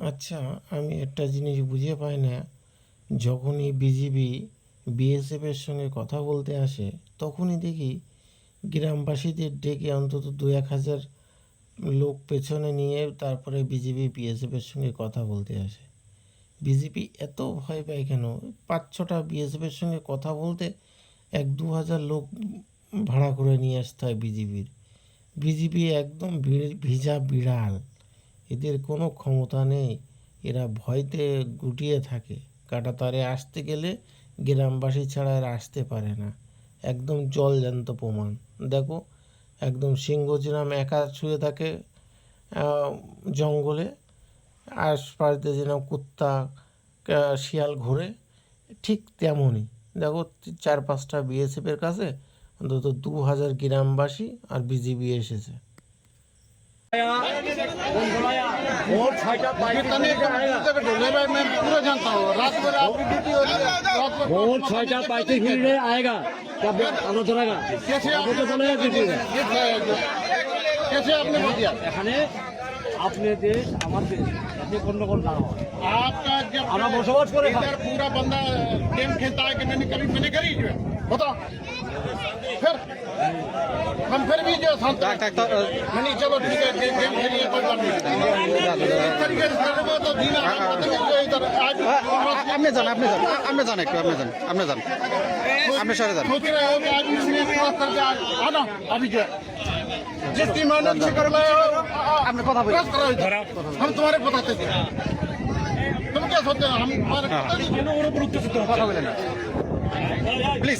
আচ্ছা, আমি একটা জিনিস বুঝে পাই না, যখনই বিজিবি বিএসএফের সঙ্গে কথা বলতে আসে তখনই দেখি গ্রামবাসীদের ডেকে অন্তত 2-1 হাজার লোক পেছনে নিয়ে তারপরে বিজিবি বিএসএফের সঙ্গে কথা বলতে আসে। বিজেপি এত ভয় পায় কেন? 5-6টা বিএসএফের সঙ্গে কথা বলতে 1-2 হাজার লোক ভাড়া করে নিয়ে আসতে হয় বিজিবি একদম ভিজা বিড়াল, এদের কোনো ক্ষমতা নেই, এরা ভয়তে গুটিয়ে থাকে। কাঁটাতারে আসতে গেলে গ্রামবাসী ছাড়া এরা আসতে পারে না, একদম জলজ্যান্ত প্রমাণ। দেখো, একদম সিংহজিরাম একা শুয়ে থাকে জঙ্গলে, আশপাশ দিয়ে যেন কুত্তা শিয়াল ঘুরে, ঠিক তেমনই দেখো 4-5টা বিএসএফের কাছে অন্তত 2 হাজার গ্রামবাসী আর বিজিবি এসেছে। भोर 6:35 आएगा तब आना चलेगा। कैसे आपने बोल दिया? এখানে अपने देश हमारे देश अपने गंडगोल ना हो। आपका जब আমরা বসবাস করে इधर पूरा बंदा गेम खेलता है कि मैंने करी जो है बताओ। फिर हम फिर भी जो नहीं, चलो ठीक है, गेम खेलिए, कोई बात नहीं। इस तरीके से करने को तो दीना जो इधर आज আপনি যান একটু আপনি যান আপনি সরে যান। सोच रहे हो कि आज इसने क्रॉस करके आना अभी जो है जितनी मेहनत से कर रहे हो আপনি কথা বলুন। क्रॉस करो इधर, हम तुम्हारे बताते थे। तुम क्या सोचते हो हम तुम्हारे কথা বলেন প্লিজ।